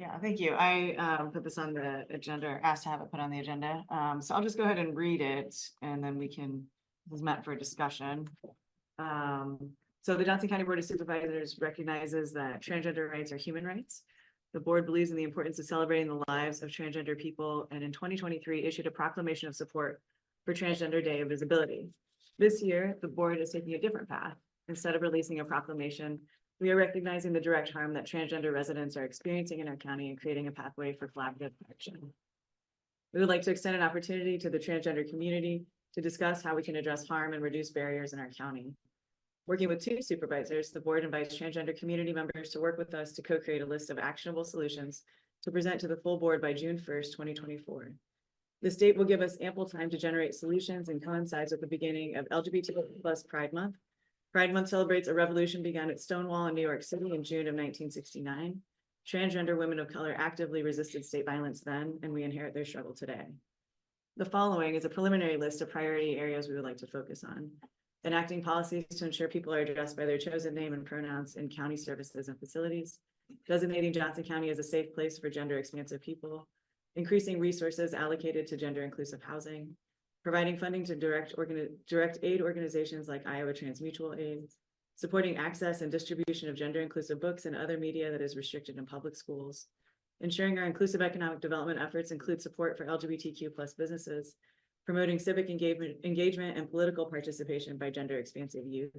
Yeah, thank you. I put this on the agenda, or asked to have it put on the agenda. So I'll just go ahead and read it and then this is meant for discussion. So the Johnson County Board of Supervisors recognizes that transgender rights are human rights. The board believes in the importance of celebrating the lives of transgender people, and in 2023 issued a proclamation of support for Transgender Day of Visibility. This year, the board is taking a different path. Instead of releasing a proclamation, we are recognizing the direct harm that transgender residents are experiencing in our county and creating a pathway for collaborative action. We would like to extend an opportunity to the transgender community to discuss how we can address harm and reduce barriers in our county. Working with two supervisors, the board invites transgender community members to work with us to co-create a list of actionable solutions to present to the full board by June 1st, 2024. This date will give us ample time to generate solutions and coincides with the beginning of LGBT+ Pride Month. Pride Month celebrates a revolution begun at Stonewall in New York City in June of 1969. Transgender women of color actively resisted state violence then, and we inherit their struggle today. The following is a preliminary list of priority areas we would like to focus on. Enacting policies to ensure people are addressed by their chosen name and pronouns in county services and facilities. Designating Johnson County as a safe place for gender expansive people. Increasing resources allocated to gender inclusive housing. Providing funding to direct aid organizations like Iowa Trans Mutual Aid. Supporting access and distribution of gender inclusive books and other media that is restricted in public schools. Ensuring our inclusive economic development efforts include support for LGBTQ+ businesses. Promoting civic engagement and political participation by gender expansive youth.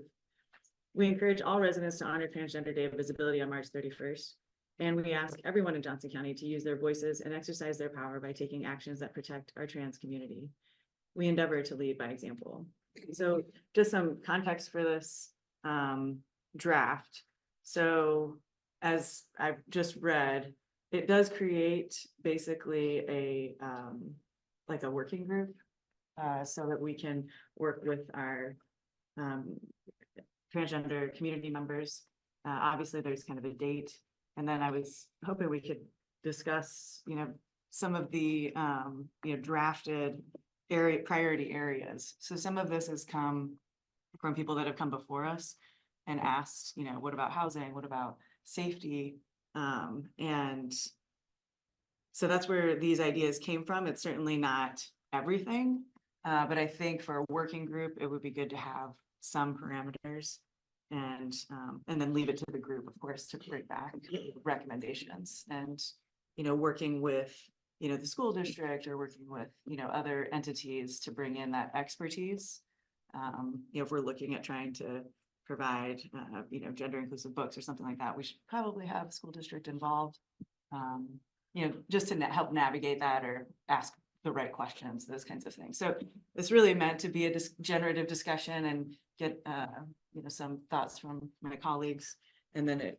We encourage all residents to honor Transgender Day of Visibility on March 31st. And we ask everyone in Johnson County to use their voices and exercise their power by taking actions that protect our trans community. We endeavor to lead by example. So just some context for this draft. So as I've just read, it does create basically a like a working group so that we can work with our transgender community members. Obviously, there's kind of a date, and then I was hoping we could discuss, some of the drafted priority areas. So some of this has come from people that have come before us and asked, what about housing? What about safety? And so that's where these ideas came from. It's certainly not everything, but I think for a working group, it would be good to have some parameters and then leave it to the group, of course, to bring back recommendations and, working with, the school district or working with, other entities to bring in that expertise. If we're looking at trying to provide, gender inclusive books or something like that, we should probably have school district involved, just to help navigate that or ask the right questions, those kinds of things. So it's really meant to be a generative discussion and get, some thoughts from my colleagues. And then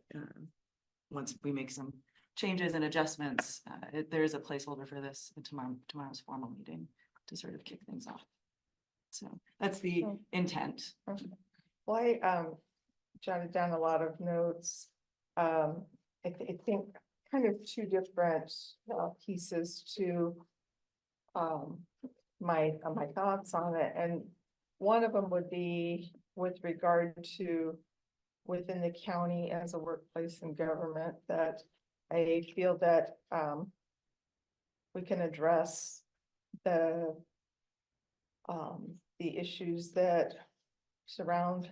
once we make some changes and adjustments, there is a placeholder for this in tomorrow's formal meeting to sort of kick things off. So that's the intent. Well, I jotted down a lot of notes. I think kind of two different pieces to my thoughts on it, and one of them would be with regard to within the county as a workplace and government, that I feel that we can address the issues that surround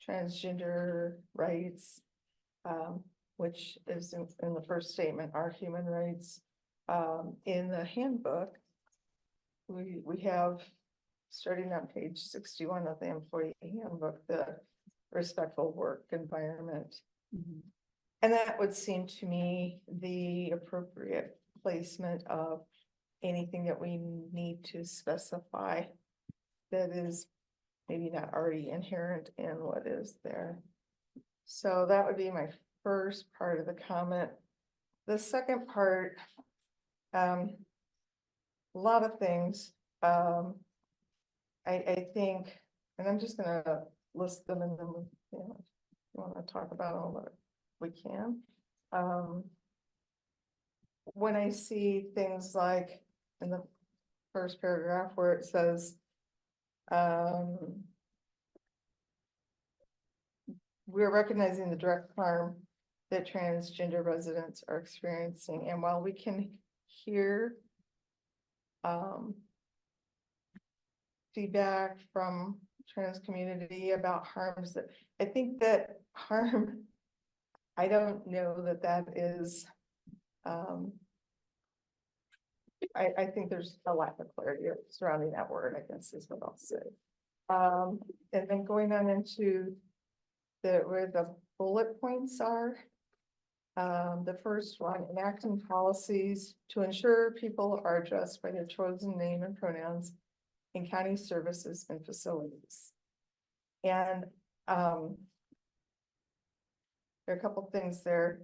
transgender rights, which is in the first statement, our human rights. In the handbook, we have, starting on page 61 of the employee handbook, the respectful work environment. Mm-hmm. And that would seem to me the appropriate placement of anything that we need to specify that is maybe not already inherent in what is there. So that would be my first part of the comment. The second part, a lot of things. I think, and I'm just going to list them, and then if you want to talk about all of it, we can. When I see things like in the first paragraph where it says, we're recognizing the direct harm that transgender residents are experiencing. And while we can hear feedback from trans community about harms that, I think that harm, I don't know that that is, I think there's a lack of clarity surrounding that word, I guess is what I'll say. And then going on into where the bullet points are. The first one, enacting policies to ensure people are addressed by their chosen name and pronouns in county services and facilities. And there are a couple things there.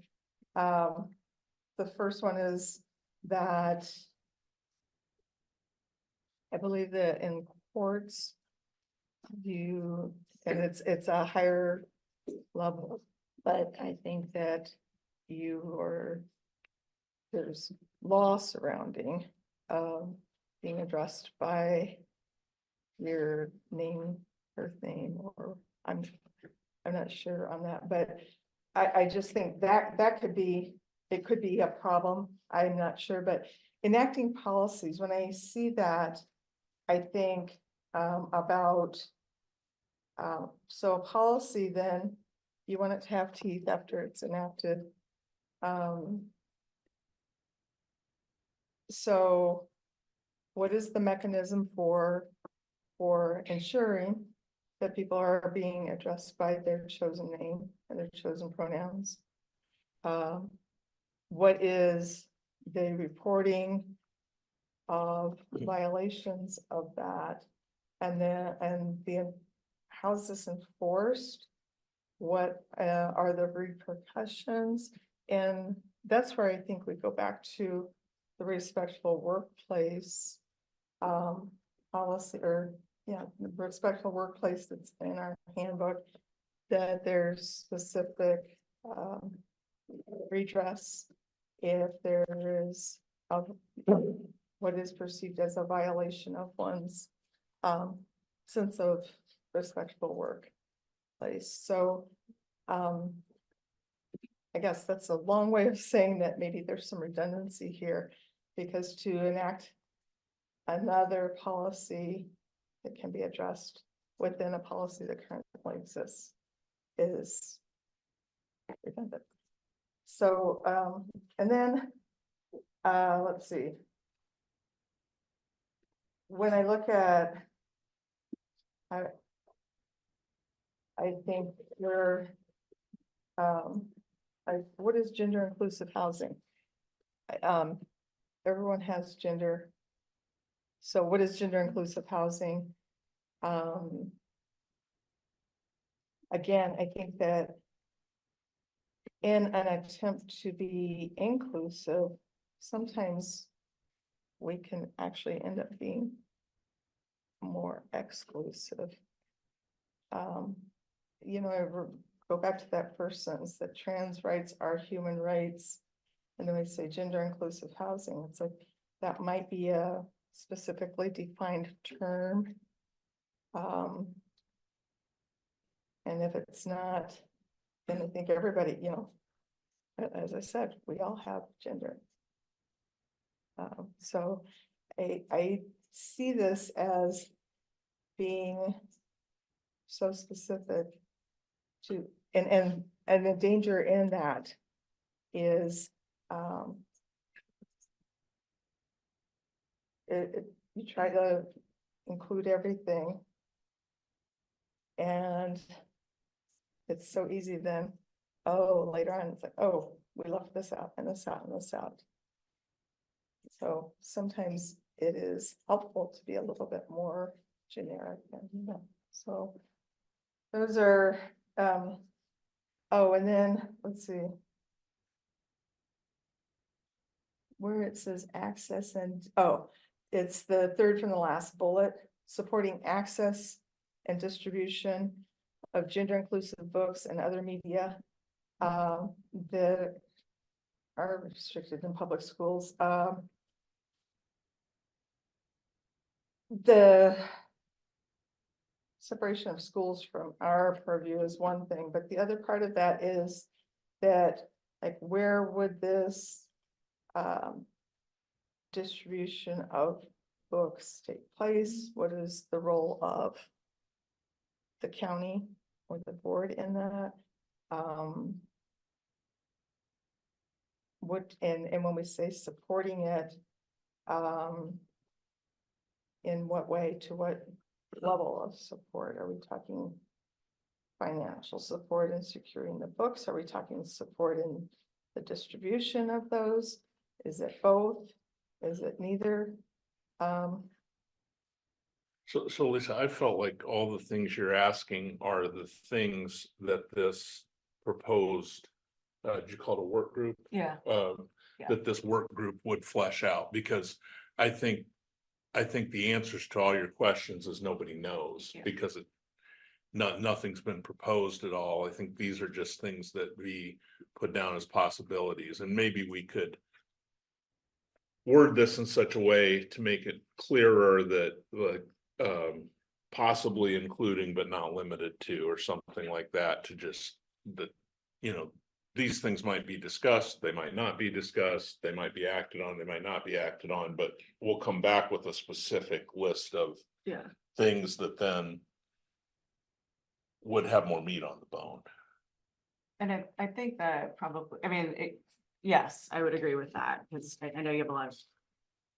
The first one is that I believe that in courts, and it's a higher level, but I think that there's law surrounding being addressed by your name, birth name, or I'm not sure on that, but I just think that could be, it could be a problem. I'm not sure, but enacting policies, when I see that, I think about so a policy, then you want it to have teeth after it's enacted. So what is the mechanism for ensuring that people are being addressed by their chosen name and their chosen pronouns? What is the reporting of violations of that? And then, how is this enforced? What are the repercussions? And that's where I think we go back to the respectful workplace policy, or the respectful workplace that's in our handbook, that there's specific redress if there is what is perceived as a violation of one's sense of respectful workplace. So I guess that's a long way of saying that maybe there's some redundancy here, because to enact another policy that can be addressed within a policy that currently exists is redundant. So and then let's see. When I look at, I think we're what is gender inclusive housing? Everyone has gender. So what is gender inclusive housing? Again, I think that in an attempt to be inclusive, sometimes we can actually end up being more exclusive. Go back to that first sentence, that trans rights are human rights. And then we say gender inclusive housing. It's like, that might be a specifically defined term. And if it's not, then I think everybody, as I said, we all have gender. So I see this as being so specific to, and the danger in that is you try to include everything, and it's so easy then, later on it's like, we left this out and this out and this out. So sometimes it is helpful to be a little bit more generic, and so those are and then let's see where it says access, and it's the third from the last bullet, supporting access and distribution of gender inclusive books and other media that are restricted in public schools. The separation of schools from our purview is one thing, but the other part of that is that like, where would this, distribution of books take place? What is the role of the county or the board in that? What, and when we say supporting it, in what way, to what level of support? Are we talking financial support in securing the books? Are we talking support in the distribution of those? Is it both? Is it neither? So Lisa, I felt like all the things you're asking are the things that this proposed, did you call it a work group? Yeah. Yeah. That this work group would flesh out, because I think the answers to all your questions is nobody knows, Yeah. because nothing's been proposed at all. I think these are just things that we put down as possibilities, and maybe we could word this in such a way to make it clearer that, like, possibly including but not limited to, or something like that, to just that, these things might be discussed, they might not be discussed, they might be acted on, they might not be acted on, but we'll come back with a specific list of Yeah. things that then would have more meat on the bone. And I think that probably, I mean, yes, I would agree with that, because I know you have a lot of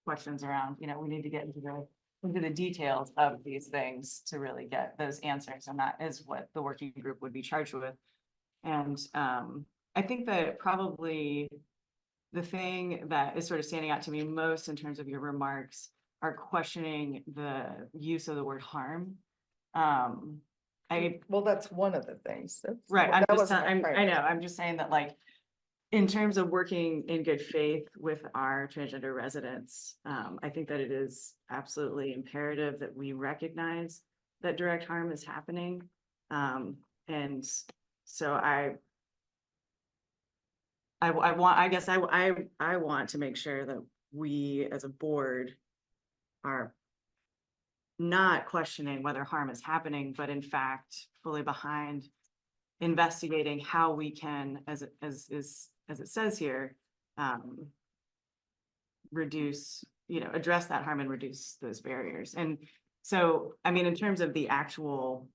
questions around, we need to get into the details of these things to really get those answers, and that is what the working group would be charged with. And I think that probably the thing that is sort of standing out to me most in terms of your remarks are questioning the use of the word harm. Well, that's one of the things. Right, That I wasn't my know, priority. I'm just saying that, like, in terms of working in good faith with our transgender residents, I think that it is absolutely imperative that we recognize that direct harm is happening. And so I want to make sure that we as a board are not questioning whether harm is happening, but in fact fully behind investigating how we can, as it says here, reduce, address that harm and reduce those barriers. And so, I mean, in terms of the actual,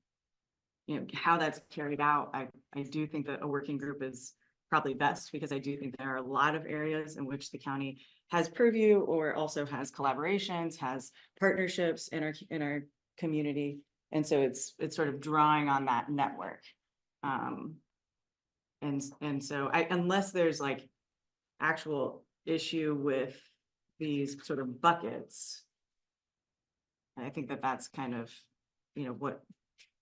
how that's carried out, I do think that a working group is probably best, because I do think there are a lot of areas in which the county has purview, or also has collaborations, has partnerships in our community. And so it's sort of drawing on that network. And so unless there's like actual issue with these sort of buckets, I think that that's kind of, what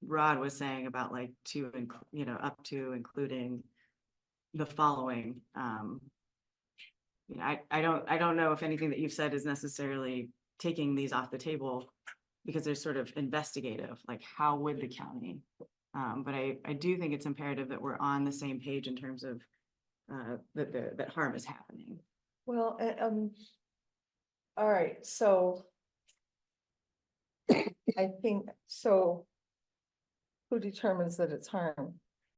Rod was saying about, like, up to including the following. I don't know if anything that you've said is necessarily taking these off the table, because they're sort of investigative, like how would the county? But I do think it's imperative that we're on the same page in terms of that harm is happening. Well, all right, so I think, so who determines that it's harm?